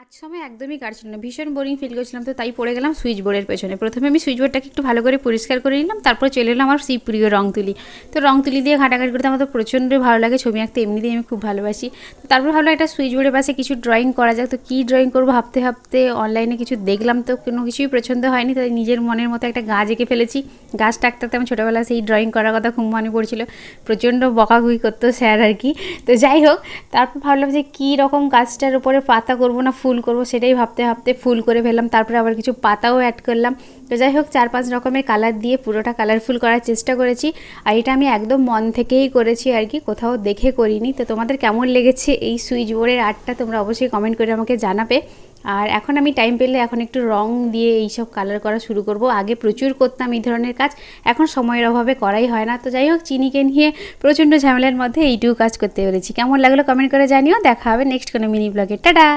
কাজ সময় একদমই কাটছিল না, ভীষণ বোরিং ফিল করছিলাম। তো তাই পড়ে গেলাম সুইচ বোর্ডের পেছনে। প্রথমে আমি সুইচ বোর্ডটাকে একটু ভালো করে পরিষ্কার করে নিলাম, তারপর চলে এলাম আমার সেই প্রিয় রং তুলি। তো রং তুলি দিয়ে ঘাটাঘাটি করতে আমার তো প্রচণ্ডই ভালো লাগে, ছবি আঁকতে এমনিতেই আমি খুব ভালোবাসি। তো তারপর ভাবলাম একটা সুইচ বোর্ডের পাশে কিছু ড্রয়িং করা যাক। তো কী ড্রয়িং করবো ভাবতে ভাবতে অনলাইনে কিছু দেখলাম, তো কোনো কিছুই পছন্দ হয়নি, তাই নিজের মনের মতো একটা গাছ এঁকে ফেলেছি। গাছটা আঁকতে আঁকতে আমার ছোটোবেলায় সেই ড্রয়িং করার কথা খুব মনে পড়ছিল, প্রচণ্ড বকাবকি করতো স্যার আর কি। তো যাই হোক, তারপর ভাবলাম যে কী রকম গাছটার উপরে পাতা করবো না ফুল করবো, সেটাই ভাবতে ভাবতে ফুল করে ফেললাম। তারপরে আবার কিছু পাতাও অ্যাড করলাম। তো যাই হোক, 4-5 রকমের কালার দিয়ে পুরোটা কালারফুল করার চেষ্টা করেছি। আর এটা আমি একদম মন থেকেই করেছি আর কি, কোথাও দেখে করিনি। তো তোমাদের কেমন লেগেছে এই সুইচ বোর্ডের আর্টটা তোমরা অবশ্যই কমেন্ট করে আমাকে জানাবে। আর এখন আমি টাইম পেলে এখন একটু রং দিয়ে এইসব কালার করা শুরু করব। আগে প্রচুর করতাম এই ধরনের কাজ, এখন সময়ের অভাবে করাই হয় না। তো যাই হোক, চিনিকে নিয়ে প্রচণ্ড ঝামেলার মধ্যে এইটুকু কাজ করতে পেরেছি। কেমন লাগলো কমেন্ট করে জানিও। দেখা হবে নেক্সট কোনো মিনি ব্লগে। টাটা।